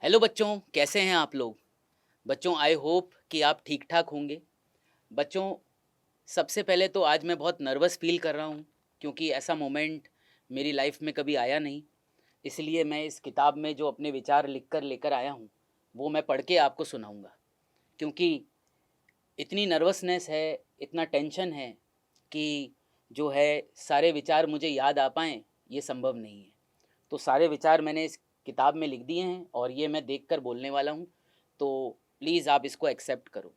Hello बच्चों, कैसे हैं आप लोग? बच्चों आई होप कि आप ठीक-ठाक होंगे। बच्चों, सबसे पहले तो आज मैं बहुत नर्वस फ़ील कर रहा हूँ क्योंकि ऐसा मोमेंट मेरी लाइफ़ में कभी आया नहीं। इसलिए मैं इस किताब में जो अपने विचार लिख कर लेकर आया हूँ, वो मैं पढ़ के आपको सुनाऊँगा। क्योंकि इतनी नर्वसनेस है, इतना टेंशन है कि जो है सारे विचार मुझे याद आ पाएँ, ये संभव नहीं है। तो सारे विचार मैंने इस किताब में लिख दिए हैं और ये मैं देखकर बोलने वाला हूँ, तो प्लीज़ आप इसको एक्सेप्ट करो।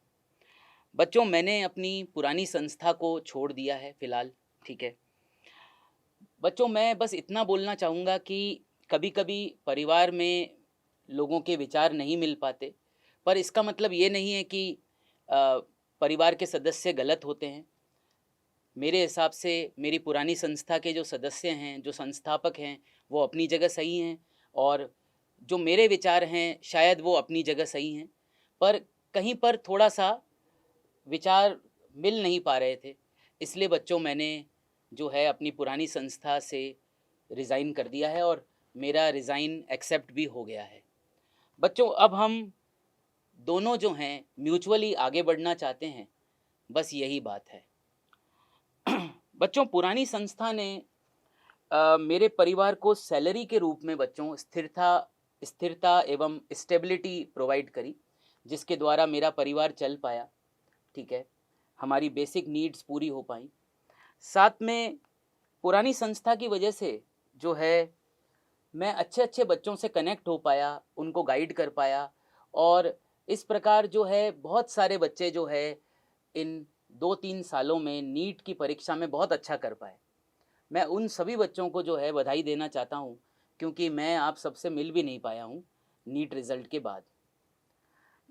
बच्चों, मैंने अपनी पुरानी संस्था को छोड़ दिया है फ़िलहाल, ठीक है। बच्चों, मैं बस इतना बोलना चाहूँगा कि कभी-कभी परिवार में लोगों के विचार नहीं मिल पाते, पर इसका मतलब ये नहीं है कि अ, परिवार के सदस्य गलत होते हैं। मेरे हिसाब से मेरी पुरानी संस्था के जो सदस्य हैं, जो संस्थापक हैं, वो अपनी जगह सही हैं और जो मेरे विचार हैं, शायद वो अपनी जगह सही हैं। पर कहीं पर थोड़ा-सा विचार मिल नहीं पा रहे थे। इसलिए बच्चों मैंने जो है अपनी पुरानी संस्था से रिज़ाइन कर दिया है और मेरा रिज़ाइन एक्सेप्ट भी हो गया है। बच्चों, अब हम दोनों जो हैं म्यूचुअली आगे बढ़ना चाहते हैं, बस यही बात है। बच्चों, पुरानी संस्था ने मेरे परिवार को सैलरी के रूप में बच्चों स्थिरता स्थिरता एवं स्टेबिलिटी प्रोवाइड करी, जिसके द्वारा मेरा परिवार चल पाया, ठीक है। हमारी बेसिक नीड्स पूरी हो पाई। साथ में पुरानी संस्था की वजह से जो है मैं अच्छे-अच्छे बच्चों से कनेक्ट हो पाया, उनको गाइड कर पाया और इस प्रकार जो है बहुत सारे बच्चे जो है इन 2-3 सालों में नीट की परीक्षा में बहुत अच्छा कर पाए। मैं उन सभी बच्चों को जो है बधाई देना चाहता हूँ, क्योंकि मैं आप सबसे मिल भी नहीं पाया हूँ नीट रिज़ल्ट के बाद।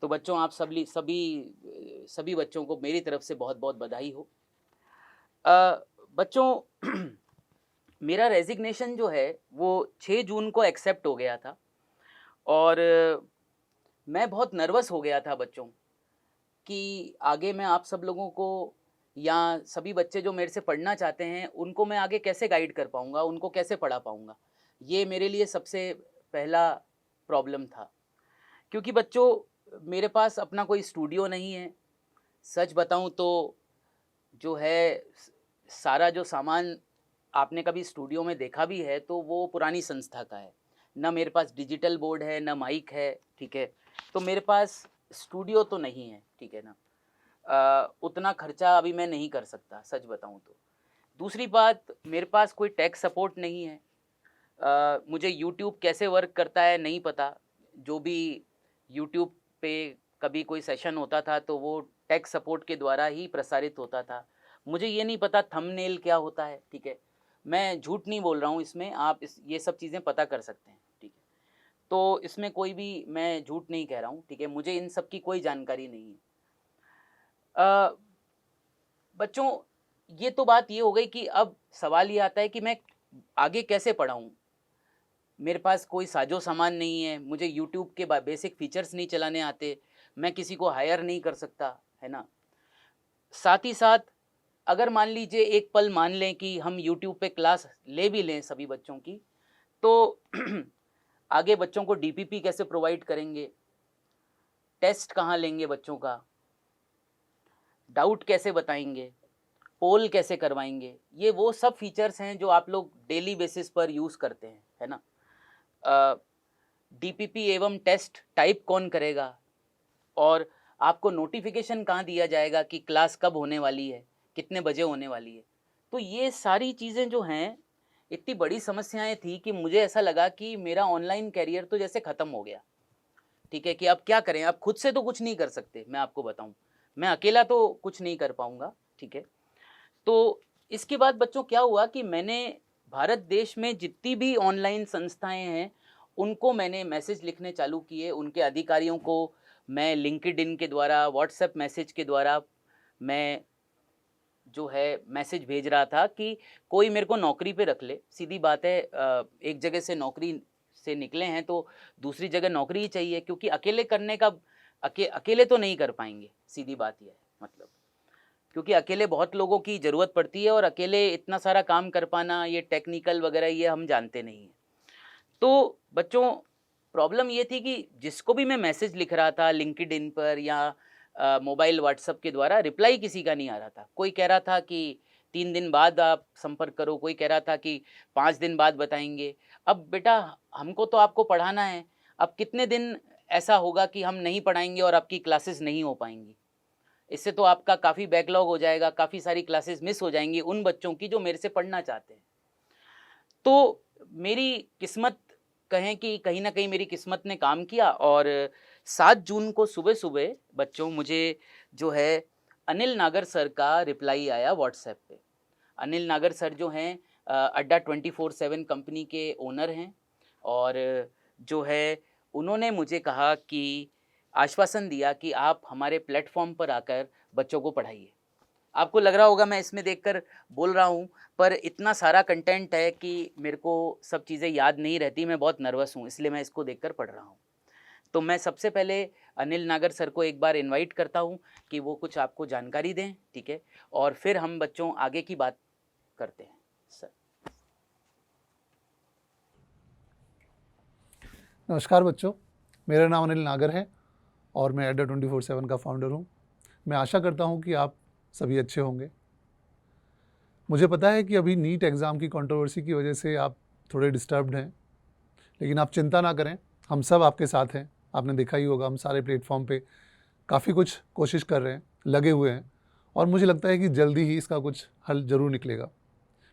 तो बच्चों, आप सभी बच्चों को मेरी तरफ से बहुत-बहुत बधाई हो। बच्चों, मेरा रेज़िग्नेशन जो है वो 6 जून को एक्सेप्ट हो गया था और मैं बहुत नर्वस हो गया था बच्चों कि आगे मैं आप सब लोगों को या सभी बच्चे जो मेरे से पढ़ना चाहते हैं, उनको मैं आगे कैसे गाइड कर पाऊँगा, उनको कैसे पढ़ा पाऊँगा? ये मेरे लिए सबसे पहला प्रॉब्लम था। क्योंकि बच्चों मेरे पास अपना कोई स्टूडियो नहीं है। सच बताऊँ तो जो है सारा जो सामान आपने कभी स्टूडियो में देखा भी है तो वो पुरानी संस्था का है। ना मेरे पास डिजिटल बोर्ड है, ना माइक है, ठीक है? तो मेरे पास स्टूडियो तो नहीं है, ठीक है ना? उतना खर्चा अभी मैं नहीं कर सकता, सच बताऊँ तो। दूसरी बात, मेरे पास कोई टेक सपोर्ट नहीं है। मुझे यूट्यूब कैसे वर्क करता है नहीं पता। जो भी यूट्यूब पे कभी कोई सेशन होता था तो वो टेक सपोर्ट के द्वारा ही प्रसारित होता था। मुझे ये नहीं पता थंबनेल क्या होता है, ठीक है? मैं झूठ नहीं बोल रहा हूँ इसमें, आप इस ये सब चीज़ें पता कर सकते हैं, ठीक है? तो इसमें कोई भी मैं झूठ नहीं कह रहा हूँ, ठीक है? मुझे इन सब की कोई जानकारी नहीं है। अ, बच्चों, ये तो बात ये हो गई कि अब सवाल ये आता है कि मैं आगे कैसे पढ़ाऊँ? मेरे पास कोई साज़ो-सामान नहीं है, मुझे यूट्यूब के बा बेसिक फीचर्स नहीं चलाने आते, मैं किसी को हायर नहीं कर सकता, है ना? साथ ही साथ अगर मान लीजिए एक पल मान लें कि हम यूट्यूब पे क्लास ले भी लें सभी बच्चों की, तो आगे बच्चों को डीपीपी कैसे प्रोवाइड करेंगे? टेस्ट कहाँ लेंगे बच्चों का? डाउट कैसे बताएँगे? पोल कैसे करवाएँगे? ये वो सब फीचर्स हैं जो आप लोग डेली बेसिस पर यूज़ करते हैं, है ना? अ, डीपीपी एवं टेस्ट टाइप कौन करेगा? और आपको नोटिफ़िकेशन कहाँ दिया जाएगा कि क्लास कब होने वाली है, कितने बजे होने वाली है? तो ये सारी चीज़ें जो हैं, इतनी बड़ी समस्याएँ थी कि मुझे ऐसा लगा कि मेरा ऑनलाइन करियर तो जैसे ख़त्म हो गया, ठीक है? कि अब क्या करें? अब खुद से तो कुछ नहीं कर सकते, मैं आपको बताऊँ। मैं अकेला तो कुछ नहीं कर पाऊँगा, ठीक है? तो इसके बाद बच्चों क्या हुआ कि मैंने भारत देश में जितनी भी ऑनलाइन संस्थाएँ हैं, उनको मैंने मैसेज लिखने चालू किए, उनके अधिकारियों को मैं लिंक्डइन के द्वारा, व्हाट्सएप मैसेज के द्वारा मैं जो है मैसेज भेज रहा था कि कोई मेरे को नौकरी पे रख ले। सीधी बात है, एक जगह से नौकरी से निकले हैं तो दूसरी जगह नौकरी ही चाहिए क्योंकि अकेले करने का अकेले तो नहीं कर पाएँगे, सीधी बात ये है मतलब। क्योंकि अकेले बहुत लोगों की ज़रूरत पड़ती है और अकेले इतना सारा काम कर पाना ये टेक्निकल वगैरह ये हम जानते नहीं हैं। तो बच्चों प्रॉब्लम ये थी कि जिसको भी मैं मैसेज लिख रहा था लिंक्डइन पर या मोबाइल व्हाट्सएप के द्वारा, रिप्लाई किसी का नहीं आ रहा था। कोई कह रहा था कि 3 दिन बाद आप संपर्क करो, कोई कह रहा था कि 5 दिन बाद बताएँगे। अब बेटा हमको तो आपको पढ़ाना है, अब कितने दिन ऐसा होगा कि हम नहीं पढ़ाएँगे और आपकी क्लासेस नहीं हो पाएँगी? इससे तो आपका काफ़ी बैकलॉग हो जाएगा, काफ़ी सारी क्लासेस मिस हो जाएँगी उन बच्चों की जो मेरे से पढ़ना चाहते हैं। तो मेरी किस्मत, कहें कि कहीं न कहीं मेरी किस्मत ने काम किया और 7 जून को सुबह-सुबह बच्चों मुझे जो है अनिल नागर सर का रिप्लाई आया व्हाट्सएप पे। अनिल नागर सर जो हैं अड्डा 24/7 कंपनी के ओनर हैं और जो है उन्होंने मुझे कहा कि आश्वासन दिया कि आप हमारे प्लेटफ़ॉर्म पर आकर बच्चों को पढ़ाइए। आपको लग रहा होगा मैं इसमें देखकर बोल रहा हूँ, पर इतना सारा कंटेंट है कि मेरे को सब चीज़ें याद नहीं रहती, मैं बहुत नर्वस हूँ, इसलिए मैं इसको देखकर पढ़ रहा हूँ। तो मैं सबसे पहले अनिल नागर सर को एक बार इनवाइट करता हूँ कि वो कुछ आपको जानकारी दें, ठीक है? और फिर हम बच्चों आगे की बात करते हैं। सर। नमस्कार बच्चों, मेरा नाम अनिल नागर है और मैं अड्डा 24/7 का फाउंडर हूँ। मैं आशा करता हूँ कि आप सभी अच्छे होंगे। मुझे पता है कि अभी नीट एग्ज़ाम की कंट्रोवर्सी की वजह से आप थोड़े डिस्टर्ब्ड हैं, लेकिन आप चिंता ना करें, हम सब आपके साथ हैं। आपने देखा ही होगा हम सारे प्लेटफॉर्म पे काफ़ी कुछ कोशिश कर रहे हैं, लगे हुए हैं और मुझे लगता है कि जल्दी ही इसका कुछ हल ज़रूर निकलेगा।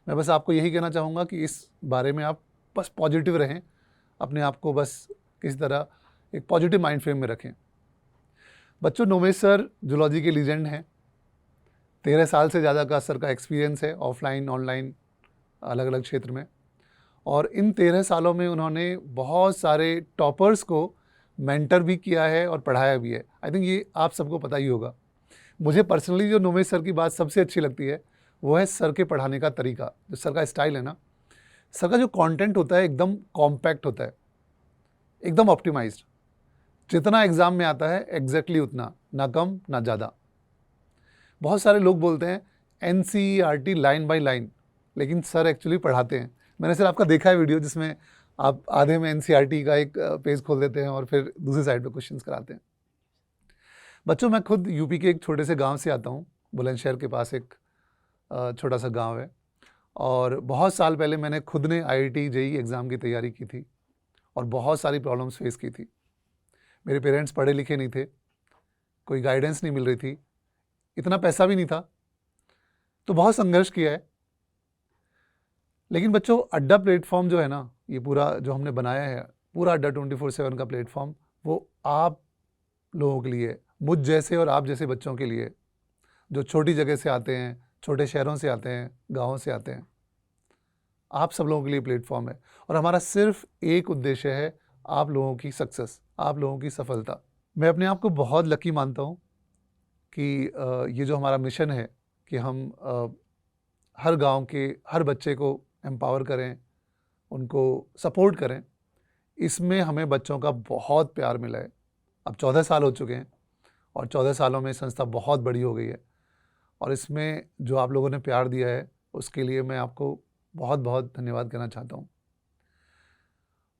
मैं बस आपको यही कहना चाहूँगा कि इस बारे में आप बस पॉजिटिव रहें, अपने आप को बस किसी तरह एक पॉजिटिव माइंड फ्रेम में रखें। बच्चों, नोमेश सर जूलॉजी के लीजेंड हैं। 13 साल से ज़्यादा का सर का एक्सपीरियंस है ऑफलाइन ऑनलाइन अलग अलग क्षेत्र में, और इन 13 सालों में उन्होंने बहुत सारे टॉपर्स को मेंटर भी किया है और पढ़ाया भी है। आई थिंक ये आप सबको पता ही होगा। मुझे पर्सनली जो नोमेश सर की बात सबसे अच्छी लगती है वो है सर के पढ़ाने का तरीका, जो सर का स्टाइल है ना, सर का जो कंटेंट होता है एकदम कॉम्पैक्ट होता है, एकदम ऑप्टिमाइज्ड। जितना एग्ज़ाम में आता है एग्जैक्टली उतना, ना कम ना ज़्यादा। बहुत सारे लोग बोलते हैं NCERT लाइन बाय लाइन, लेकिन सर एक्चुअली पढ़ाते हैं। मैंने सर आपका देखा है वीडियो जिसमें आप आधे में NCERT का एक पेज खोल देते हैं और फिर दूसरी साइड पे क्वेश्चंस कराते हैं। बच्चों, मैं खुद यूपी के एक छोटे से गांव से आता हूँ। बुलंदशहर के पास एक छोटा सा गांव है और बहुत साल पहले मैंने खुद ने IIT JEE एग्ज़ाम की तैयारी की थी और बहुत सारी प्रॉब्लम्स फेस की थी। मेरे पेरेंट्स पढ़े लिखे नहीं थे, कोई गाइडेंस नहीं मिल रही थी, इतना पैसा भी नहीं था, तो बहुत संघर्ष किया है। लेकिन बच्चों, अड्डा प्लेटफॉर्म जो है ना, ये पूरा जो हमने बनाया है, पूरा अड्डा 24/7 का प्लेटफॉर्म, वो आप लोगों के लिए, मुझ जैसे और आप जैसे बच्चों के लिए, जो छोटी जगह से आते हैं, छोटे शहरों से आते हैं, गाँवों से आते हैं, आप सब लोगों के लिए प्लेटफॉर्म है। और हमारा सिर्फ एक उद्देश्य है, आप लोगों की सक्सेस, आप लोगों की सफलता। मैं अपने आप को बहुत लकी मानता हूँ कि ये जो हमारा मिशन है कि हम हर गांव के हर बच्चे को एम्पावर करें, उनको सपोर्ट करें, इसमें हमें बच्चों का बहुत प्यार मिला है। अब 14 साल हो चुके हैं और 14 सालों में संस्था बहुत बड़ी हो गई है और इसमें जो आप लोगों ने प्यार दिया है उसके लिए मैं आपको बहुत बहुत धन्यवाद कहना चाहता हूँ।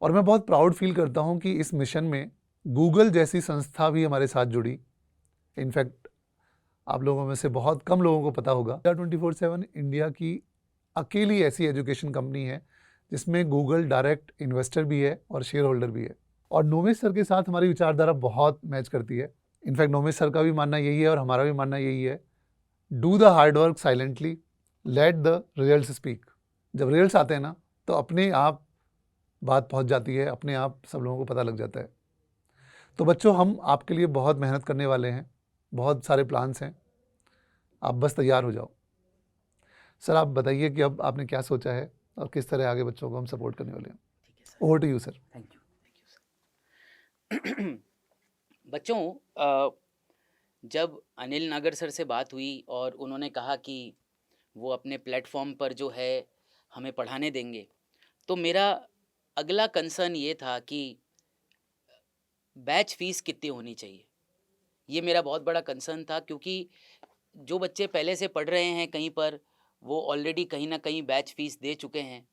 और मैं बहुत प्राउड फील करता हूँ कि इस मिशन में गूगल जैसी संस्था भी हमारे साथ जुड़ी। इनफैक्ट आप लोगों में से बहुत कम लोगों को पता होगा, 24/7 इंडिया की अकेली ऐसी एजुकेशन कंपनी है जिसमें गूगल डायरेक्ट इन्वेस्टर भी है और शेयर होल्डर भी है। और नोमेश सर के साथ हमारी विचारधारा बहुत मैच करती है। इनफैक्ट नोमेश सर का भी मानना यही है और हमारा भी मानना यही है, do the hard work silently, let the result speak. जब रिजल्ट्स आते हैं ना तो अपने आप बात पहुंच जाती है, अपने आप सब लोगों को पता लग जाता है। तो बच्चों, हम आपके लिए बहुत मेहनत करने वाले हैं, बहुत सारे प्लान्स हैं, आप बस तैयार हो जाओ। सर, आप बताइए कि अब आपने क्या सोचा है और किस तरह आगे बच्चों को हम सपोर्ट करने वाले हैं। ठीक है sir. Over to you sir. Thank you sir. बच्चों, जब अनिल नागर सर से बात हुई और उन्होंने कहा कि वो अपने प्लेटफॉर्म पर जो है हमें पढ़ाने देंगे, तो मेरा अगला कंसर्न ये था कि बैच फ़ीस कितनी होनी चाहिए। ये मेरा बहुत बड़ा कंसर्न था क्योंकि जो बच्चे पहले से पढ़ रहे हैं कहीं पर, वो ऑलरेडी कहीं न कहीं बैच फ़ीस दे चुके हैं।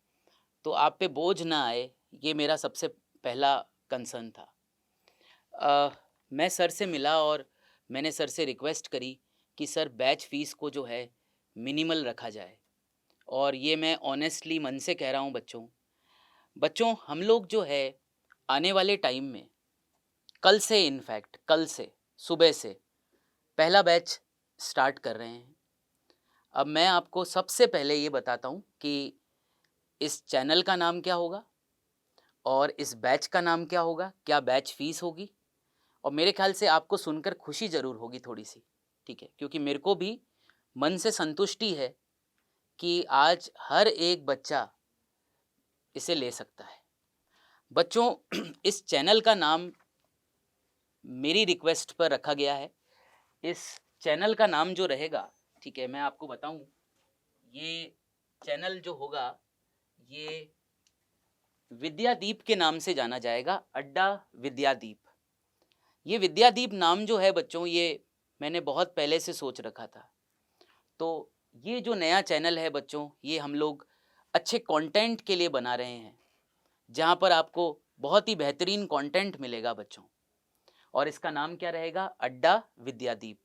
तो आप पे बोझ ना आए, ये मेरा सबसे पहला कंसर्न था। मैं सर से मिला और मैंने सर से रिक्वेस्ट करी कि सर बैच फ़ीस को जो है मिनिमल रखा जाए, और ये मैं ऑनेस्टली मन से कह रहा हूँ बच्चों। बच्चों, हम लोग जो है आने वाले टाइम में, कल से इनफैक्ट कल से सुबह से पहला बैच स्टार्ट कर रहे हैं। अब मैं आपको सबसे पहले ये बताता हूँ कि इस चैनल का नाम क्या होगा और इस बैच का नाम क्या होगा, क्या बैच फ़ीस होगी, और मेरे ख़्याल से आपको सुनकर खुशी ज़रूर होगी थोड़ी-सी, ठीक है? क्योंकि मेरे को भी मन से संतुष्टि है कि आज हर एक बच्चा इसे ले सकता है। बच्चों, इस चैनल का नाम मेरी रिक्वेस्ट पर रखा गया है। इस चैनल का नाम जो रहेगा, ठीक है, मैं आपको बताऊँ, ये चैनल जो होगा ये विद्यादीप के नाम से जाना जाएगा, अड्डा विद्यादीप। ये विद्यादीप नाम जो है बच्चों, ये मैंने बहुत पहले से सोच रखा था। तो ये जो नया चैनल है बच्चों, ये हम लोग अच्छे कंटेंट के लिए बना रहे हैं, जहाँ पर आपको बहुत ही बेहतरीन कंटेंट मिलेगा बच्चों। और इसका नाम क्या रहेगा? अड्डा विद्यादीप।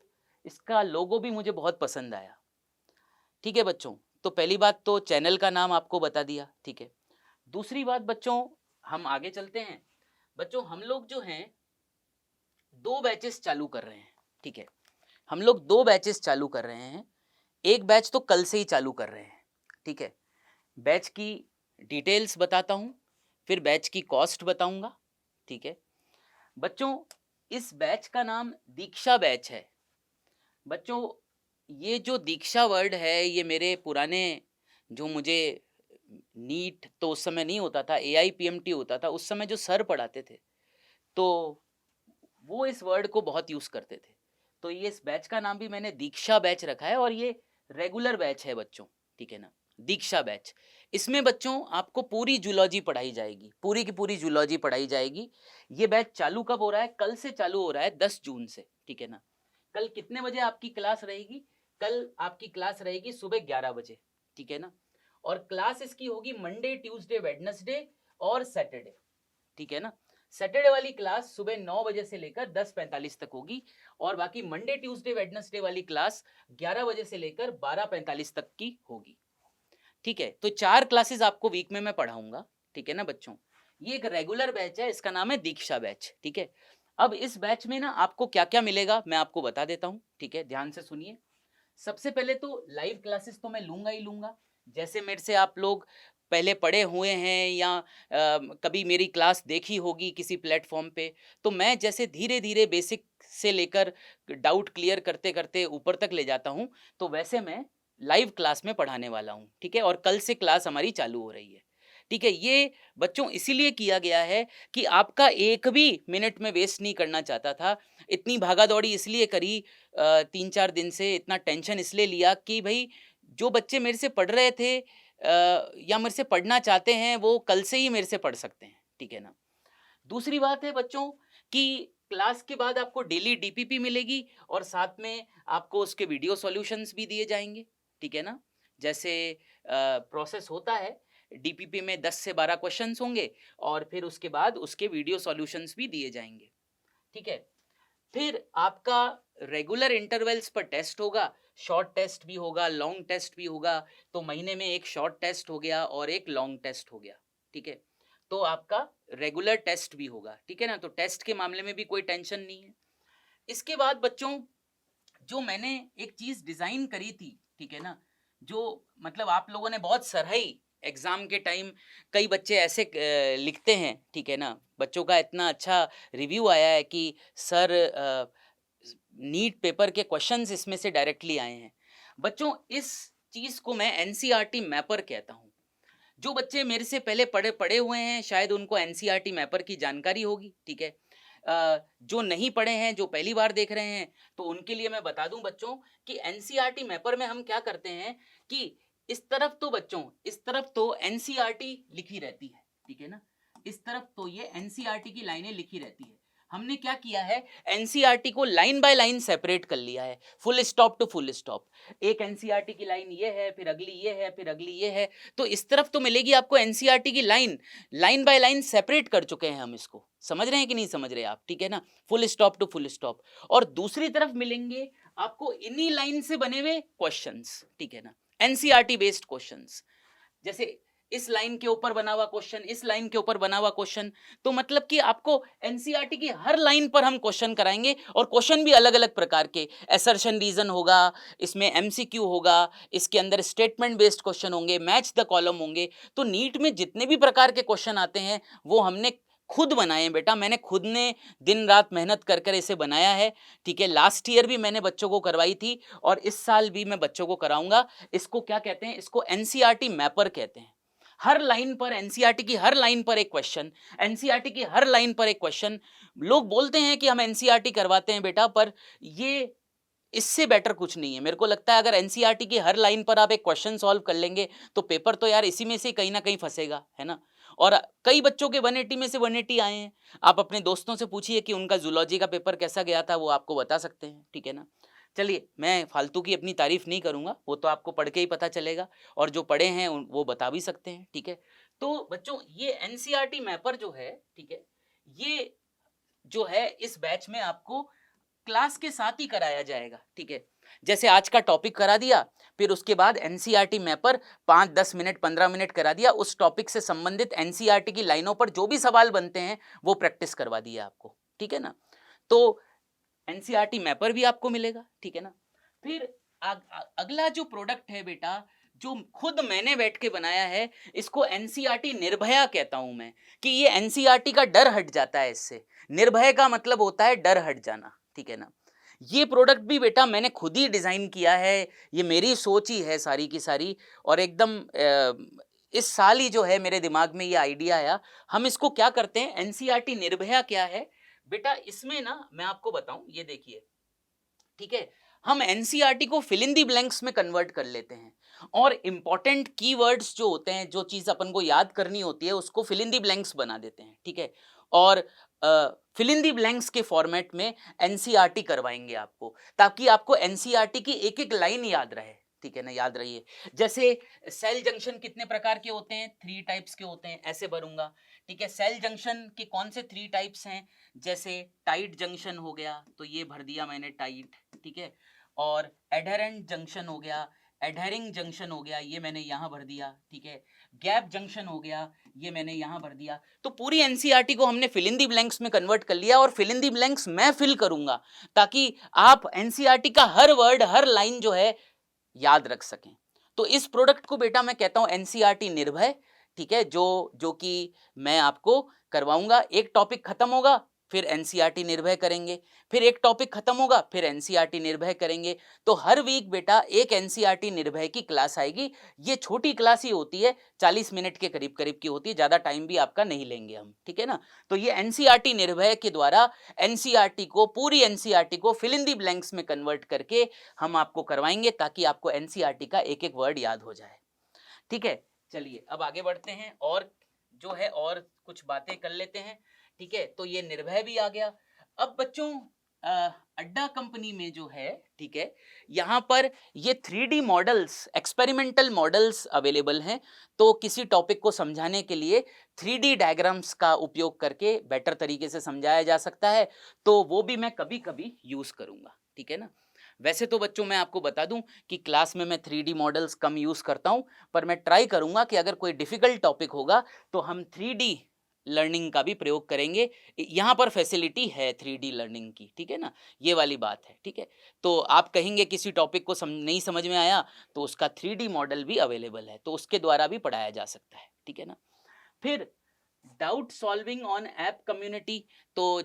इसका लोगो भी मुझे बहुत पसंद आया। ठीक है बच्चों, तो पहली बात तो चैनल का नाम आपको बता दिया, ठीक है। दूसरी बात बच्चों, हम आगे चलते हैं। बच्चों, हम लोग जो हैं 2 बैचेस चालू कर रहे हैं, ठीक है। हम लोग 2 बैचेस चालू कर रहे हैं। एक बैच तो कल से ही चालू कर रहे हैं, ठीक है। बैच की डिटेल्स बताता हूँ, फिर बैच की कॉस्ट बताऊंगा, ठीक है। बच्चों, इस बैच का नाम दीक्षा बैच है। बच्चों, ये जो दीक्षा वर्ड है, ये मेरे पुराने, जो मुझे नीट तो उस समय नहीं होता था, AIPMT होता था, उस समय जो सर पढ़ाते थे, तो वो इस वर्ड को बहुत यूज़ करते थे। तो ये इस बैच का नाम भी मैंने दीक्षा बैच रखा है, और ये रेगुलर बैच है बच्चों, ठीक है ना, दीक्षा बैच। इसमें बच्चों आपको पूरी जूलॉजी पढ़ाई जाएगी, पूरी की पूरी जूलॉजी पढ़ाई जाएगी। ये बैच चालू कब हो रहा है? कल से चालू हो रहा है, 10 जून से, ठीक है ना। कल कितने बजे आपकी क्लास रहेगी? कल आपकी क्लास रहेगी सुबह 11 बजे, ठीक है ना। और क्लास इसकी होगी मंडे, ट्यूसडे, वेडनेसडे और सैटरडे, ठीक है ना। सैटरडे वाली क्लास सुबह 9 बजे से लेकर 10:45 तक होगी, और बाकी मंडे, ट्यूसडे, वेडनेसडे वाली क्लास 11 बजे से लेकर 12:45 तक की होगी, ठीक है। तो 4 क्लासेस आपको वीक में मैं पढ़ाऊंगा, ठीक है ना बच्चों। ये एक रेगुलर बैच है, इसका नाम है दीक्षा बैच, ठीक है। अब इस बैच में ना आपको क्या क्या मिलेगा मैं आपको बता देता हूँ, ठीक है, ध्यान से सुनिए। सबसे पहले तो लाइव क्लासेस तो मैं लूंगा ही लूंगा। जैसे मेरे से आप लोग पहले पढ़े हुए हैं या कभी मेरी क्लास देखी होगी किसी प्लेटफॉर्म पे, तो मैं जैसे धीरे धीरे बेसिक से लेकर डाउट क्लियर करते करते ऊपर तक ले जाता हूँ, तो वैसे मैं लाइव क्लास में पढ़ाने वाला हूँ, ठीक है। और कल से क्लास हमारी चालू हो रही है, ठीक है। ये बच्चों इसीलिए किया गया है कि आपका एक भी मिनट में वेस्ट नहीं करना चाहता था। इतनी भागा दौड़ी इसलिए करी, 3-4 दिन से इतना टेंशन इसलिए लिया कि भाई जो बच्चे मेरे से पढ़ रहे थे या मेरे से पढ़ना चाहते हैं, वो कल से ही मेरे से पढ़ सकते हैं, ठीक है ना। दूसरी बात है बच्चों कि क्लास के बाद आपको डेली DPP मिलेगी, और साथ में आपको उसके वीडियो सॉल्यूशंस भी दिए जाएंगे, ठीक है ना। जैसे प्रोसेस होता है, DPP में 10 से 12 क्वेश्चंस होंगे, और फिर उसके बाद उसके वीडियो सॉल्यूशंस भी दिए जाएंगे, ठीक है। फिर आपका रेगुलर इंटरवल्स पर टेस्ट होगा, शॉर्ट टेस्ट भी होगा, लॉन्ग टेस्ट भी होगा। तो महीने में एक शॉर्ट टेस्ट हो गया और एक लॉन्ग टेस्ट हो गया, ठीक है। तो आपका रेगुलर टेस्ट भी होगा, ठीक है ना। तो टेस्ट के मामले में भी कोई टेंशन नहीं है। इसके बाद बच्चों, जो मैंने एक चीज डिजाइन करी थी, ठीक है ना, जो मतलब आप लोगों ने बहुत सराही एग्जाम के टाइम, कई बच्चे ऐसे लिखते हैं, ठीक है ना, बच्चों का इतना अच्छा रिव्यू आया है कि सर नीट पेपर के क्वेश्चंस इसमें से डायरेक्टली आए हैं। बच्चों, इस चीज को मैं NCERT मैपर कहता हूँ। जो बच्चे मेरे से पहले पढ़े पढ़े हुए हैं, शायद उनको NCERT मैपर की जानकारी होगी, ठीक है। जो नहीं पढ़े हैं, जो पहली बार देख रहे हैं, तो उनके लिए मैं बता दूं बच्चों कि NCERT मैपर में हम क्या करते हैं कि इस तरफ तो बच्चों, इस तरफ तो NCERT लिखी रहती है, ठीक है ना। इस तरफ तो ये NCERT की लाइनें लिखी रहती है। हमने क्या किया है, एनसीईआरटी को लाइन बाय लाइन सेपरेट कर लिया है, full stop to full stop. एक एनसीईआरटी की लाइन ये है, फिर अगली ये है, फिर अगली ये है। तो इस तरफ तो मिलेगी आपको एनसीईआरटी की line, line by line separate कर चुके हैं हम इसको। समझ रहे हैं कि नहीं समझ रहे आप, ठीक है ना, full stop to full stop. और दूसरी तरफ मिलेंगे आपको इन्हीं लाइन से बने हुए क्वेश्चंस, ठीक है ना, एनसीईआरटी बेस्ड क्वेश्चंस। जैसे इस लाइन के ऊपर बना हुआ क्वेश्चन, इस लाइन के ऊपर बना हुआ क्वेश्चन। तो मतलब कि आपको एनसीईआरटी की हर लाइन पर हम क्वेश्चन कराएंगे, और क्वेश्चन भी अलग अलग प्रकार के, असर्शन रीजन होगा, इसमें एमसीक्यू होगा, इसके अंदर स्टेटमेंट बेस्ड क्वेश्चन होंगे, मैच द कॉलम होंगे। तो नीट में जितने भी प्रकार के क्वेश्चन आते हैं वो हमने खुद बनाए हैं बेटा, मैंने खुद ने दिन रात मेहनत कर कर इसे बनाया है, ठीक है। लास्ट ईयर भी मैंने बच्चों को करवाई थी, और इस साल भी मैं बच्चों को कराऊंगा। इसको क्या कहते हैं, इसको एनसीईआरटी मैपर कहते हैं। हर लाइन पर एनसीईआरटी की हर लाइन पर एक क्वेश्चन, एनसीईआरटी की हर लाइन पर एक क्वेश्चन। लोग बोलते हैं कि हम एनसीईआरटी करवाते हैं बेटा, पर ये इससे बेटर कुछ नहीं है। मेरे को लगता है अगर एनसीईआरटी की हर लाइन पर आप एक क्वेश्चन सॉल्व कर लेंगे तो पेपर तो यार इसी में से कहीं ना कहीं फंसेगा, है ना। और कई बच्चों के 180 में से 180 आए हैं। आप अपने दोस्तों से पूछिए कि उनका जूलॉजी का पेपर कैसा गया था, वो आपको बता सकते हैं, ठीक है ना। चलिए, मैं फालतू की अपनी तारीफ नहीं करूंगा, वो तो आपको पढ़ के ही पता चलेगा, और जो पढ़े हैं वो बता भी सकते हैं, ठीक है। तो बच्चों ये एनसीईआरटी मैपर जो है, ठीक है, ये जो है इस बैच में आपको क्लास के साथ ही कराया जाएगा, ठीक है। जैसे आज का टॉपिक करा दिया, फिर उसके बाद एनसीईआरटी मैपर 5-10 मिनट 15 मिनट करा दिया, उस टॉपिक से संबंधित एनसीईआरटी की लाइनों पर जो भी सवाल बनते हैं वो प्रैक्टिस करवा दिया आपको, ठीक है ना। तो एनसीईआरटी मैपर भी आपको मिलेगा, ठीक है ना। फिर अगला जो प्रोडक्ट है बेटा, जो खुद मैंने बैठ के बनाया है, इसको एनसीईआरटी निर्भया कहता हूं मैं, कि ये एनसीईआरटी का डर हट जाता है इससे। निर्भय का मतलब होता है डर हट जाना, ठीक है ना। ये प्रोडक्ट भी बेटा मैंने खुद ही डिजाइन किया है, ये मेरी सोच ही है सारी की सारी, और एकदम इस साल ही जो है मेरे दिमाग में ये आइडिया आया। हम इसको क्या करते हैं, एनसीईआरटी निर्भया क्या है बेटा, इसमें ना मैं आपको बताऊं, ये देखिए, ठीक है, हम एनसीईआरटी को फिल इन दी ब्लैंक्स में कन्वर्ट कर लेते हैं, और इंपॉर्टेंट कीवर्ड्स जो होते हैं, जो चीज अपन को याद करनी होती है, उसको फिल इन दी ब्लैंक्स बना देते हैं, ठीक है। और फिल इन दी ब्लैंक्स के फॉर्मेट में एनसीईआरटी करवाएंगे आपको, ताकि आपको एनसीईआरटी की एक एक लाइन याद रहे, ठीक है ना, याद रहिए। जैसे सेल जंक्शन कितने प्रकार के होते हैं, 3 टाइप्स के होते हैं, ऐसे भरूंगा, ठीक है। सेल जंक्शन के कौन से 3 टाइप्स हैं, जैसे टाइट जंक्शन हो गया, तो ये भर दिया मैंने टाइट, ठीक है। और एडहेरेंट जंक्शन हो गया, एडहेरिंग जंक्शन हो गया, ये मैंने यहाँ भर दिया, ठीक है। गैप जंक्शन हो गया, ये मैंने यहाँ भर दिया। तो पूरी एनसीईआरटी को हमने फिल इन दी ब्लैंक्स में कन्वर्ट कर लिया, और फिल इन दी ब्लैंक्स मैं फिल करूंगा, ताकि आप एनसीईआरटी का हर वर्ड हर लाइन जो है याद रख सकें। तो इस प्रोडक्ट को बेटा मैं कहता हूं एनसीईआरटी निर्भय, ठीक है, जो कि मैं आपको करवाऊंगा। एक टॉपिक खत्म होगा, फिर एनसीईआरटी निर्भय करेंगे, फिर एक टॉपिक खत्म होगा, फिर एनसीईआरटी निर्भय करेंगे। तो हर वीक बेटा एक एनसीईआरटी निर्भय की क्लास आएगी। ये छोटी क्लास ही होती है, 40 मिनट के करीब करीब की होती है, ज्यादा टाइम भी आपका नहीं लेंगे हम, ठीक है ना। तो ये एनसीईआरटी निर्भय के द्वारा एनसीईआरटी को, पूरी एनसीईआरटी को फिल इन दी ब्लैंक्स में कन्वर्ट करके हम आपको करवाएंगे, ताकि आपको एनसीईआरटी का एक एक वर्ड याद हो जाए, ठीक है। चलिए अब आगे बढ़ते हैं, और जो है और कुछ बातें कर लेते हैं, ठीक है। तो ये निर्भय भी आ गया। अब बच्चों अड्डा कंपनी में जो है, ठीक है, यहाँ पर ये 3D models, experimental models available हैं। तो किसी टॉपिक को समझाने के लिए 3D डायग्राम्स का उपयोग करके बेटर तरीके से समझाया जा सकता है, तो वो भी मैं कभी कभी यूज करूंगा, ठीक है ना। वैसे तो बच्चों मैं आपको बता दूं कि क्लास में मैं 3D मॉडल्स कम यूज करता हूं, पर मैं ट्राई करूंगा कि अगर कोई डिफिकल्ट टॉपिक होगा तो हम 3D लर्निंग का भी प्रयोग करेंगे। यहाँ पर फैसिलिटी है 3D लर्निंग की, ठीक है ना, ये वाली बात है, ठीक है। तो आप कहेंगे किसी टॉपिक को नहीं समझ में आया, तो उसका 3D मॉडल भी अवेलेबल है, तो उसके द्वारा भी पढ़ाया जा सकता है, ठीक है ना। फिर doubt solving on app community, तो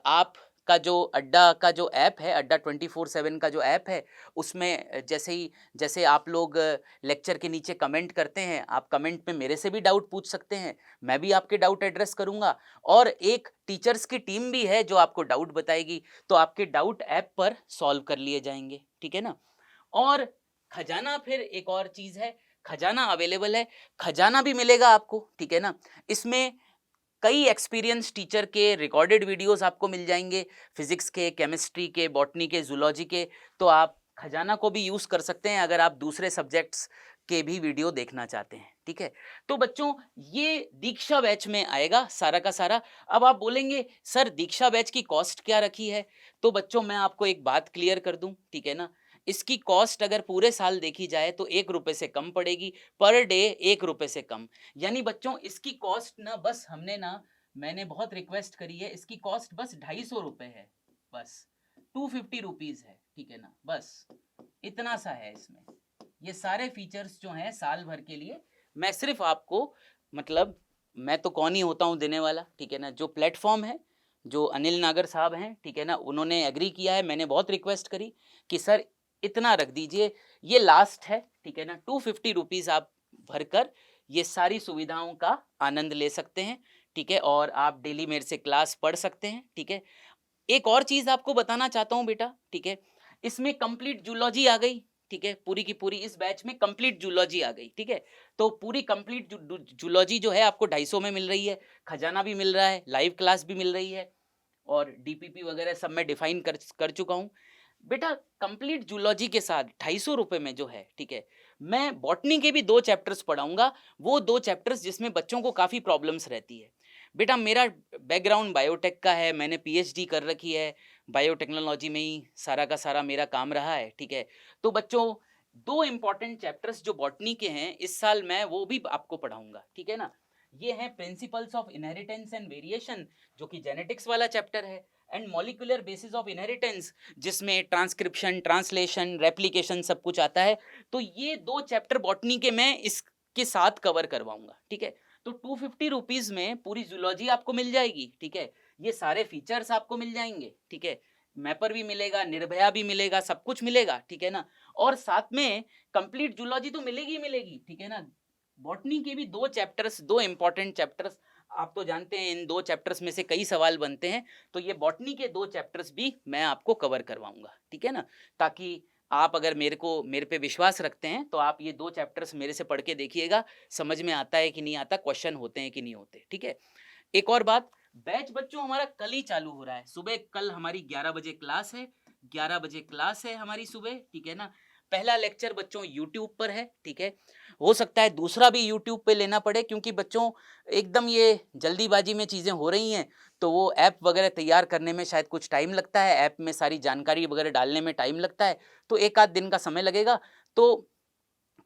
आप का जो अड्डा का जो ऐप है, अड्डा 24/7 का जो ऐप है, उसमें जैसे आप लोग लेक्चर के नीचे कमेंट करते हैं, आप कमेंट में मेरे से भी डाउट पूछ सकते हैं, मैं भी आपके डाउट एड्रेस करूंगा, और एक टीचर्स की टीम भी है जो आपको डाउट बताएगी, तो आपके डाउट ऐप पर सॉल्व कर लिए जाएंगे, ठीक है ना। और खजाना, फिर एक और चीज है, खजाना अवेलेबल है, खजाना भी मिलेगा आपको, ठीक है ना। इसमें कई एक्सपीरियंस टीचर के रिकॉर्डेड वीडियोस आपको मिल जाएंगे, फिजिक्स के, केमिस्ट्री के, बॉटनी के, जूलॉजी के। तो आप खजाना को भी यूज़ कर सकते हैं अगर आप दूसरे सब्जेक्ट्स के भी वीडियो देखना चाहते हैं, ठीक है। तो बच्चों ये दीक्षा बैच में आएगा सारा का सारा। अब आप बोलेंगे सर दीक्षा बैच की कॉस्ट क्या रखी है? तो बच्चों मैं आपको एक बात क्लियर कर दूं, ठीक है ना। इसकी कॉस्ट अगर पूरे साल देखी जाए तो 1 रुपए से कम पड़ेगी, पर डे 1 रुपए से कम। यानी बच्चों इसकी कॉस्ट ना बस मैंने बहुत रिक्वेस्ट करी है, इसकी कॉस्ट बस 250 रुपए है, बस 250 रुपीज है, ठीक है ना। बस इतना सा है इसमें। ये सारे फीचर्स जो हैं साल भर के लिए मैं सिर्फ आपको, मतलब मैं तो कौन ही होता हूँ देने वाला, ठीक है ना। जो प्लेटफॉर्म है, जो अनिल नागर साहब हैं, ठीक है ना, उन्होंने एग्री किया है। मैंने बहुत रिक्वेस्ट करी कि सर इतना रख दीजिए, ये लास्ट है, ठीक है ना। 250 रुपीज़ आप भरकर ये सारी सुविधाओं का आनंद ले सकते हैं, ठीक है। और आप डेली मेरे से क्लास पढ़ सकते हैं, ठीक है। एक और चीज़ आपको बताना चाहता हूँ बेटा, ठीक है। इसमें कंप्लीट जूलॉजी आ गई, ठीक है। पूरी की पूरी इस बैच में कंप्लीट जूलॉजी आ गई, ठीक है। तो पूरी कंप्लीट जूलॉजी जो है आपको 250 में मिल रही है, खजाना भी मिल रहा है, लाइव क्लास भी मिल रही है, और डीपीपी वगैरह सब मैं डिफाइन कर चुका हूँ बेटा। कंप्लीट जूलॉजी के साथ 250 रुपए में जो है, ठीक है, मैं बॉटनी के भी 2 चैप्टर्स पढ़ाऊंगा। वो 2 चैप्टर्स जिसमें बच्चों को काफ़ी प्रॉब्लम्स रहती है। बेटा मेरा बैकग्राउंड बायोटेक का है, मैंने पीएचडी कर रखी है, बायोटेक्नोलॉजी में ही सारा का सारा मेरा काम रहा है, ठीक है। तो बच्चों 2 इंपॉर्टेंट चैप्टर्स जो बॉटनी के हैं इस साल मैं वो भी आपको पढ़ाऊंगा, ठीक है ना। ये है principles of inheritance and variation, जो कि जेनेटिक्स वाला चैप्टर है, and molecular basis of inheritance, जिसमें ट्रांसक्रिप्शन, ट्रांसलेशन, रेप्लिकेशन सब कुछ आता है। तो ये 2 चैप्टर बॉटनी के मैं इसके साथ कवर करवाऊंगा, ठीक है। तो 250 रुपीज में पूरी जूलॉजी आपको मिल जाएगी, ठीक है। ये सारे फीचर्स आपको मिल जाएंगे, ठीक है। मैपर भी मिलेगा, निर्भया भी मिलेगा, सब कुछ मिलेगा, ठीक है ना। और साथ में कंप्लीट जूलॉजी तो मिलेगी ही मिलेगी, ठीक है ना। बॉटनी के भी 2 चैप्टर्स, 2 इंपॉर्टेंट चैप्टर्स, आप तो जानते हैं इन 2 चैप्टर्स में से कई सवाल बनते हैं। तो ये बॉटनी के 2 चैप्टर्स भी मैं आपको कवर करवाऊंगा, ठीक है ना। ताकि आप अगर मेरे पे विश्वास रखते हैं तो आप ये 2 चैप्टर्स मेरे से पढ़ के देखिएगा, समझ में आता है कि नहीं आता, क्वेश्चन होते हैं कि नहीं होते, ठीक है। एक और बात, बैच बच्चों हमारा कल ही चालू हो रहा है सुबह। कल हमारी 11 बजे क्लास है, 11 बजे क्लास है हमारी सुबह, ठीक है ना। पहला लेक्चर बच्चों यूट्यूब पर है, ठीक है। हो सकता है दूसरा भी यूट्यूब पे लेना पड़े, क्योंकि बच्चों एकदम ये जल्दीबाजी में चीज़ें हो रही हैं, तो वो ऐप वगैरह तैयार करने में शायद कुछ टाइम लगता है, ऐप में सारी जानकारी वगैरह डालने में टाइम लगता है, तो 1 आध दिन का समय लगेगा। तो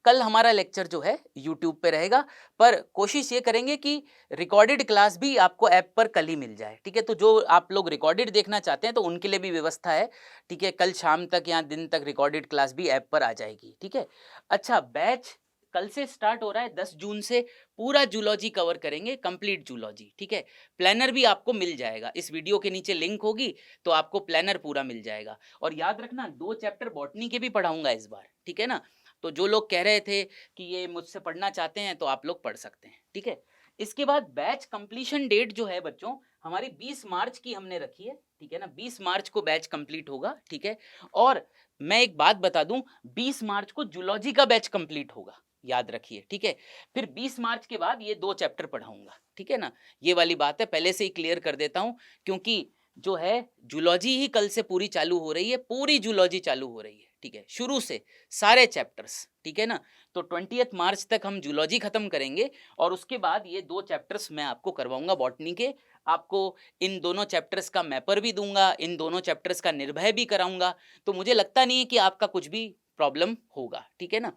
कल हमारा लेक्चर जो है यूट्यूब पे रहेगा, पर कोशिश ये करेंगे कि रिकॉर्डेड क्लास भी आपको ऐप पर कल ही मिल जाए, ठीक है। तो जो आप लोग रिकॉर्डेड देखना चाहते हैं तो उनके लिए भी व्यवस्था है, ठीक है। कल शाम तक या दिन तक रिकॉर्डेड क्लास भी ऐप पर आ जाएगी, ठीक है। अच्छा, बैच कल से स्टार्ट हो रहा है, 10 जून से पूरा जूलॉजी कवर करेंगे, कंप्लीट जूलॉजी, ठीक है। प्लानर भी आपको मिल जाएगा, इस वीडियो के नीचे लिंक होगी, तो आपको प्लानर पूरा मिल जाएगा। और याद रखना 2 चैप्टर बॉटनी के भी पढ़ाऊंगा इस बार, ठीक है ना। तो जो लोग कह रहे थे कि ये मुझसे पढ़ना चाहते हैं तो आप लोग पढ़ सकते हैं, ठीक है। इसके बाद बैच कंप्लीशन डेट जो है बच्चों हमारी 20 मार्च की हमने रखी है, ठीक है ना। 20 मार्च को बैच कंप्लीट होगा, ठीक है। और मैं एक बात बता दूं, 20 मार्च को जूलॉजी का बैच कंप्लीट होगा, याद रखिए, ठीक है। फिर 20 मार्च के बाद ये 2 चैप्टर पढ़ाऊंगा, ठीक है ना। ये वाली बात है, पहले से ही क्लियर कर देता हूं, क्योंकि जो है जूलॉजी ही कल से पूरी चालू हो रही है, पूरी जूलॉजी चालू हो रही है, ठीक है, शुरू से सारे चैप्टर्स, ठीक है ना। तो 20 मार्च तक हम जूलॉजी खत्म करेंगे, और उसके बाद ये 2 चैप्टर्स मैं आपको करवाऊंगा बॉटनी के। आपको इन दोनों चैप्टर्स का मैपर भी दूंगा, इन दोनों चैप्टर्स का निर्भय भी कराऊंगा। तो मुझे लगता नहीं है कि आपका कुछ भी प्रॉब्लम होगा, ठीक है ना।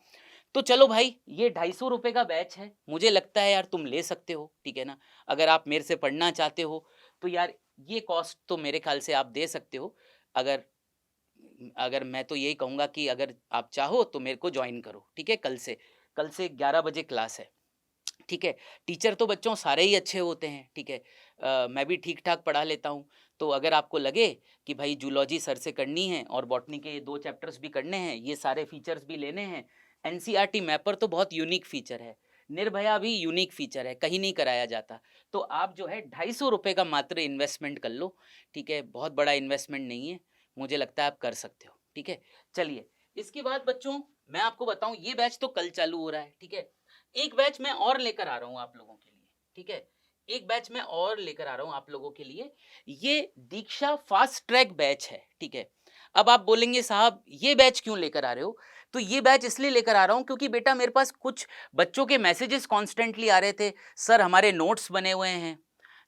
तो चलो भाई, ये 250 रुपये का बैच है, मुझे लगता है यार तुम ले सकते हो, ठीक है ना। अगर आप मेरे से पढ़ना चाहते हो तो यार ये कॉस्ट तो मेरे ख्याल से आप दे सकते हो। अगर अगर मैं तो यही कहूँगा कि अगर आप चाहो तो मेरे को ज्वाइन करो, ठीक है। कल से 11 बजे क्लास है, ठीक है। टीचर तो बच्चों सारे ही अच्छे होते हैं, ठीक है। मैं भी ठीक ठाक पढ़ा लेता हूँ। तो अगर आपको लगे कि भाई जूलॉजी सर से करनी है और बॉटनी के 2 चैप्टर्स भी करने हैं, ये सारे फीचर्स भी लेने हैं, एनसीईआरटी मैपर तो बहुत यूनिक फीचर है, निर्भया भी यूनिक फीचर है, कहीं नहीं कराया जाता। तो आप जो है 250 रुपये का मात्र इन्वेस्टमेंट कर लो, ठीक है। बहुत बड़ा इन्वेस्टमेंट नहीं है, मुझे लगता है आप कर सकते हो, ठीक है। चलिए, इसके बाद बच्चों मैं आपको बताऊं, ये बैच तो कल चालू हो रहा है, ठीक है। एक बैच मैं और लेकर आ रहा हूं आप लोगों के लिए, ठीक है। एक बैच मैं और लेकर आ रहा हूँ आप लोगों के लिए, ये दीक्षा फास्ट ट्रैक बैच है, ठीक है। अब आप बोलेंगे साहब ये बैच क्यों लेकर आ रहे हो? तो ये बैच इसलिए लेकर आ रहा हूँ क्योंकि बेटा मेरे पास कुछ बच्चों के मैसेजेस कॉन्स्टेंटली आ रहे थे, सर हमारे नोट्स बने हुए हैं,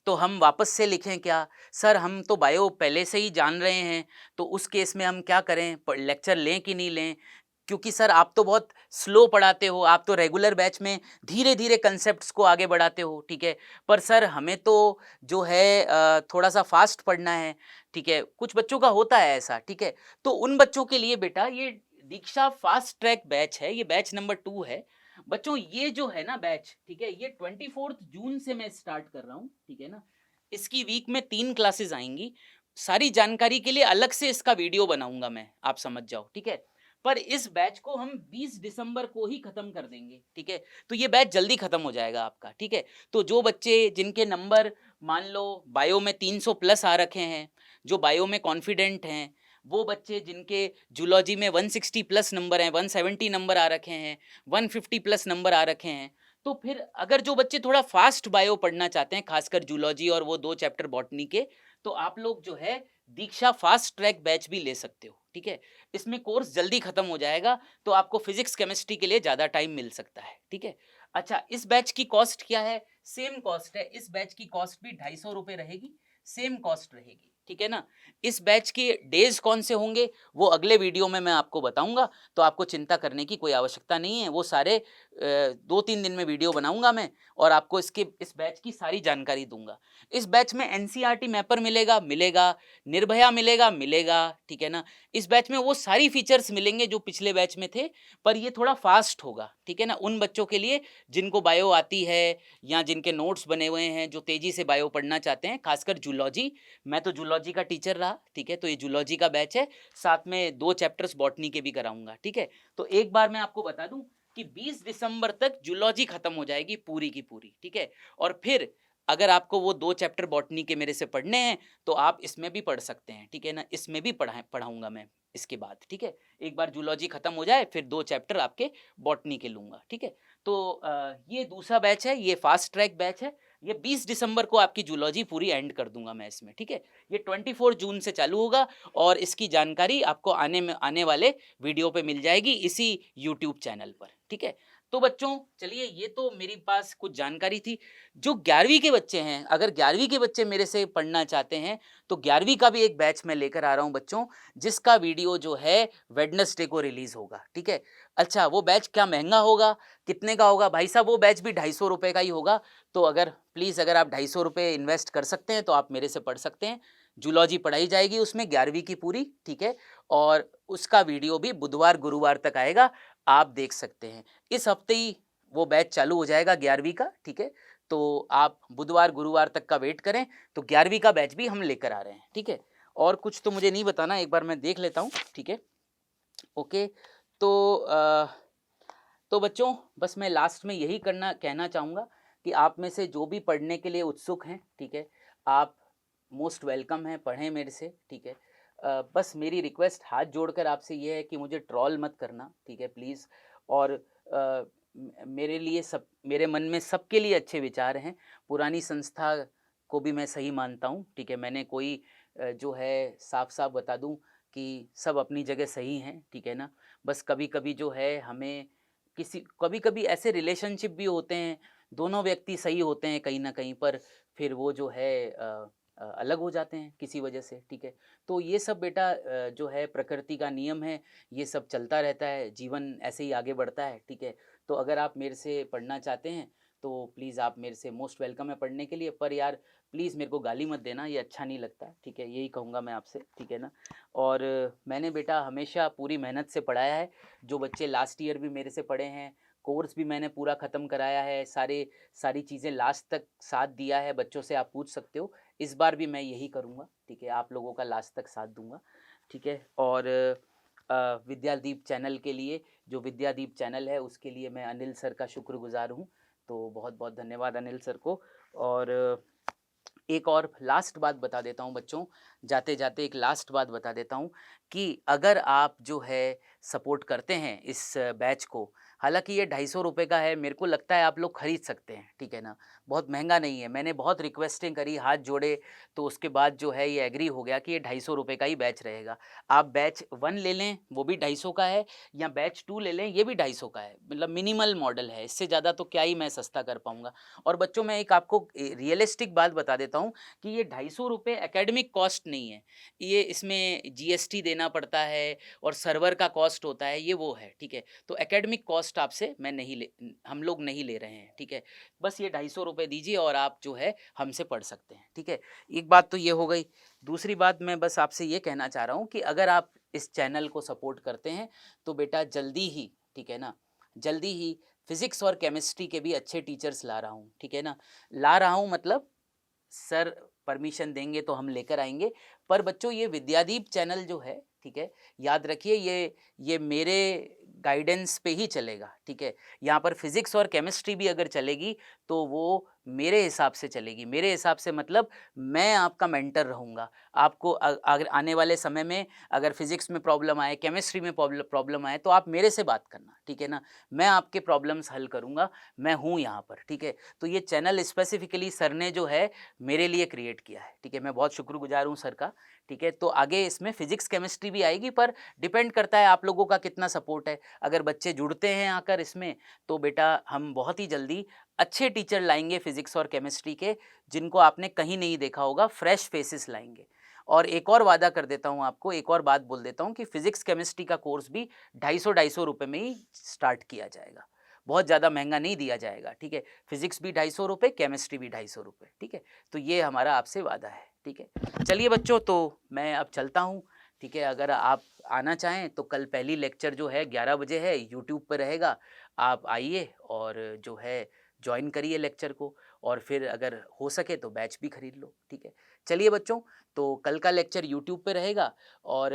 तो हम वापस से लिखें क्या? सर हम तो बायो पहले से ही जान रहे हैं, तो उस केस में हम क्या करें? लेक्चर लें कि नहीं लें? क्योंकि सर आप तो बहुत स्लो पढ़ाते हो, आप तो रेगुलर बैच में धीरे-धीरे कंसेप्ट्स को आगे बढ़ाते हो, ठीक है। पर सर हमें तो जो है थोड़ा-सा फास्ट पढ़ना है, ठीक है। कुछ बच्चों का होता है ऐसा, ठीक है। तो उन बच्चों के लिए बेटा ये दीक्षा फास्ट ट्रैक बैच है, ये बैच नंबर 2 है। बच्चों ये जो है ना बैच, ठीक है, ये 24 जून से मैं स्टार्ट कर रहा हूँ, ठीक है ना। इसकी वीक में 3 क्लासेस आएँगी। सारी जानकारी के लिए अलग से इसका वीडियो बनाऊँगा मैं, आप समझ जाओ, ठीक है। पर इस बैच को हम 20 दिसंबर को ही खत्म कर देंगे, ठीक है। तो ये बैच जल्दी खत्म हो जाएगा आपका, ठीक है। तो जो बच्चे जिनके नंबर मान लो बायो में 300 प्लस आ रखे हैं, जो बायो में कॉन्फिडेंट हैं, वो बच्चे जिनके जूलॉजी में 160 प्लस नंबर हैं, 170 नंबर आ रखे हैं, 150 प्लस नंबर आ रखे हैं, तो फिर अगर जो बच्चे थोड़ा फास्ट बायो पढ़ना चाहते हैं, खासकर जूलॉजी और वो 2 चैप्टर बॉटनी के, तो आप लोग जो है दीक्षा फास्ट ट्रैक बैच भी ले सकते हो, ठीक है। इसमें कोर्स जल्दी खत्म हो जाएगा, तो आपको फिजिक्स केमिस्ट्री के लिए ज़्यादा टाइम मिल सकता है, ठीक है। अच्छा, इस बैच की कॉस्ट क्या है? सेम कॉस्ट है, इस बैच की कॉस्ट भी 250 रुपये रहेगी, सेम कॉस्ट रहेगी, ठीक है ना। इस बैच के डेज कौन से होंगे वो अगले वीडियो में मैं आपको बताऊंगा, तो आपको चिंता करने की कोई आवश्यकता नहीं है। वो सारे 2-3 दिन में वीडियो बनाऊंगा मैं और आपको इस बैच की सारी जानकारी दूंगा। इस बैच में एनसीईआरटी मैपर मिलेगा, निर्भया मिलेगा, ठीक है ना। इस बैच में वो सारी फीचर्स मिलेंगे जो पिछले बैच में थे, पर ये थोड़ा फास्ट होगा, ठीक है ना। उन बच्चों के लिए जिनको बायो आती है या जिनके नोट्स बने हुए हैं, जो तेजी से बायो पढ़ना चाहते हैं, खासकर जूलॉजी। मैं तो जूलॉजी का टीचर रहा, ठीक है, तो ये जूलॉजी का बैच है, साथ में 2 चैप्टर्स बॉटनी के भी कराऊंगा, ठीक है। तो एक बार मैं आपको बता दूं कि 20 दिसंबर तक जूलॉजी खत्म हो जाएगी पूरी की पूरी, ठीक है। और फिर अगर आपको वो 2 चैप्टर बॉटनी के मेरे से पढ़ने हैं, तो आप इसमें भी पढ़ सकते हैं, ठीक है ना। इसमें भी पढ़ाऊंगा मैं इसके बाद, ठीक है। एक बार जूलॉजी खत्म हो जाए फिर 2 चैप्टर आपके बॉटनी के लूंगा, ठीक है। तो ये दूसरा बैच है, ये फास्ट ट्रैक बैच है। ये 20 दिसंबर को आपकी जूलॉजी पूरी एंड कर दूंगा मैं इसमें, ठीक है। ये 24 जून से चालू होगा और इसकी जानकारी आपको आने वाले वीडियो पे मिल जाएगी इसी यूट्यूब चैनल पर, ठीक है। तो बच्चों चलिए, ये तो मेरे पास कुछ जानकारी थी। जो 11वीं के बच्चे हैं, अगर 11वीं के बच्चे मेरे से पढ़ना चाहते हैं, तो 11वीं का भी एक बैच मैं लेकर आ रहा हूँ बच्चों, जिसका वीडियो जो है वेडनेसडे को रिलीज होगा, ठीक है। अच्छा, वो बैच क्या महंगा होगा, कितने का होगा? भाई साहब वो बैच भी 250 रुपये का ही होगा। तो अगर प्लीज़ अगर आप 250 रुपये इन्वेस्ट कर सकते हैं तो आप मेरे से पढ़ सकते हैं। जूलॉजी पढ़ाई जाएगी उसमें 11वीं की पूरी, ठीक है। और उसका वीडियो भी बुधवार गुरुवार तक आएगा, आप देख सकते हैं। इस हफ्ते ही वो बैच चालू हो जाएगा 11वीं का, ठीक है। तो आप बुधवार गुरुवार तक का वेट करें, तो 11वीं का बैच भी हम लेकर आ रहे हैं, ठीक है। और कुछ तो मुझे नहीं बताना, एक बार मैं देख लेता हूँ, ठीक है। ओके, तो तो बच्चों बस मैं लास्ट में यही कहना चाहूँगा कि आप में से जो भी पढ़ने के लिए उत्सुक हैं, ठीक है, आप मोस्ट वेलकम हैं, पढ़ें मेरे से, ठीक है। बस मेरी रिक्वेस्ट हाथ जोड़कर आपसे ये है कि मुझे ट्रोल मत करना, ठीक है, प्लीज़। और मेरे मन में सबके लिए अच्छे विचार हैं। पुरानी संस्था को भी मैं सही मानता हूँ, ठीक है। मैंने कोई जो है साफ-साफ बता दूँ कि सब अपनी जगह सही हैं, ठीक है ना। बस कभी-कभी जो है हमें कभी-कभी ऐसे रिलेशनशिप भी होते हैं, दोनों व्यक्ति सही होते हैं कहीं न कहीं पर, फिर वो जो है अलग हो जाते हैं किसी वजह से, ठीक है। तो ये सब बेटा जो है प्रकृति का नियम है, ये सब चलता रहता है, जीवन ऐसे ही आगे बढ़ता है, ठीक है। तो अगर आप मेरे से पढ़ना चाहते हैं, तो प्लीज़ आप मेरे से मोस्ट वेलकम है पढ़ने के लिए, पर यार प्लीज़ मेरे को गाली मत देना, ये अच्छा नहीं लगता, ठीक है। यही कहूँगा मैं आपसे, ठीक है ना। और मैंने बेटा हमेशा पूरी मेहनत से पढ़ाया है। जो बच्चे लास्ट ईयर भी मेरे से पढ़े हैं, कोर्स भी मैंने पूरा ख़त्म कराया है, सारी चीज़ें लास्ट तक साथ दिया है, बच्चों से आप पूछ सकते हो। इस बार भी मैं यही करूँगा, ठीक है, आप लोगों का लास्ट तक साथ दूँगा, ठीक है। और विद्यादीप चैनल के लिए, जो विद्यादीप चैनल है उसके लिए मैं अनिल सर का शुक्रगुज़ार हूँ, तो बहुत-बहुत धन्यवाद अनिल सर को। और एक और लास्ट बात बता देता हूँ बच्चों, जाते-जाते एक लास्ट बात बता देता हूँ कि अगर आप जो है सपोर्ट करते हैं इस बैच को, हालाँकि ये 250 रुपये का है, मेरे को लगता है आप लोग खरीद सकते हैं, ठीक है ना। बहुत महंगा नहीं है। मैंने बहुत रिक्वेस्टें करी, हाथ जोड़े, तो उसके बाद जो है ये एग्री हो गया कि ये 250 रुपये का ही बैच रहेगा। आप बैच 1 ले लें, वो भी 250 का है, या बैच 2 ले लें, ये भी 250 का है। मतलब मिनिमल मॉडल है, इससे ज़्यादा तो क्या ही मैं सस्ता कर पाऊँगा। और बच्चों, मैं एक आपको रियलिस्टिक बात बता देता हूँ कि ये 250 रुपये एकेडमिक कॉस्ट नहीं है। ये इसमें जीएसटी देना पड़ता है और सर्वर का कॉस्ट होता है, ये वो है, ठीक है? तो एकेडमिक कॉस्ट आपसे मैं नहीं ले हम लोग नहीं ले रहे हैं, ठीक है? बस ये 250 रुपये दीजिए और आप जो है हमसे पढ़ सकते हैं, ठीक है? एक बात तो ये हो गई। दूसरी बात मैं बस आपसे ये कहना चाह रहा हूँ कि अगर आप इस चैनल को सपोर्ट करते हैं, तो बेटा जल्दी ही, ठीक है ना? जल्दी ही फिज़िक्स और केमिस्ट्री के भी अच्छे टीचर्स ला रहा हूँ, ठीक है ना? ला रहा हूँ मतलब सर परमिशन देंगे तो हम लेकर आएँगे। पर बच्चों, ये विद्यादीप चैनल जो है, ठीक है? याद रखिए, ये मेरे गाइडेंस पे ही चलेगा, ठीक है? यहाँ पर फिज़िक्स और केमिस्ट्री भी अगर चलेगी, तो वो मेरे हिसाब से चलेगी। मेरे हिसाब से मतलब मैं आपका मेंटर रहूँगा। आपको अगर आने वाले समय में अगर फिज़िक्स में प्रॉब्लम आए, केमिस्ट्री में प्रॉब्लम आए, तो आप मेरे से बात करना, ठीक है ना? मैं आपके प्रॉब्लम्स हल करूँगा, मैं हूँ यहाँ पर, ठीक है? तो ये चैनल स्पेसिफ़िकली सर ने जो है मेरे लिए क्रिएट किया है, ठीक है? मैं बहुत शुक्रगुज़ार हूँ सर का, ठीक है? तो आगे इसमें फिज़िक्स, केमिस्ट्री भी आएगी, पर डिपेंड करता है आप लोगों का कितना सपोर्ट है। अगर बच्चे जुड़ते हैं आकर इसमें, तो बेटा हम बहुत ही जल्दी अच्छे टीचर लाएँगे फिज़िक्स और केमिस्ट्री के, जिनको आपने कहीं नहीं देखा होगा, फ्रेश फेसेस लाएँगे। और एक और वादा कर देता हूँ आपको, एक और बात बोल देता हूँ कि फिज़िक्स, केमिस्ट्री का कोर्स भी 250 रुपए में ही स्टार्ट किया जाएगा। बहुत ज़्यादा महँगा नहीं दिया जाएगा, ठीक है? फिज़िक्स भी 250 रुपए, केमिस्ट्री भी 250 रुपए, ठीक है? तो ये हमारा आपसे वादा है, ठीक है? चलिए बच्चों, तो मैं अब चलता हूँ, ठीक है? अगर आप आना चाहें तो कल पहली लेक्चर जो है 11 बजे है, यूट्यूब पे रहेगा। आप आइए और जो है जॉइन करिए लेक्चर को, और फिर अगर हो सके तो बैच भी खरीद लो, ठीक है? चलिए बच्चों, तो कल का लेक्चर यूट्यूब पे रहेगा, और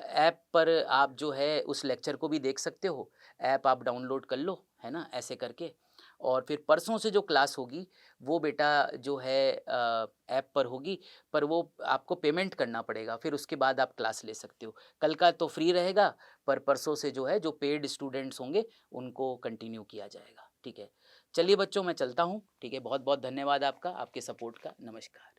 ऐप पर आप जो है उस लेक्चर को भी देख सकते हो। ऐप आप डाउनलोड कर लो, है ना? ऐसे करके। और फिर परसों से जो क्लास होगी, वो बेटा जो है ऐप पर होगी, पर वो आपको पेमेंट करना पड़ेगा, फिर उसके बाद आप क्लास ले सकते हो। कल का तो फ्री रहेगा, पर परसों से जो है जो पेड स्टूडेंट्स होंगे, उनको कंटिन्यू किया जाएगा, ठीक है? चलिए बच्चों, मैं चलता हूँ, ठीक है? बहुत-बहुत धन्यवाद आपका, आपके सपोर्ट का। नमस्कार।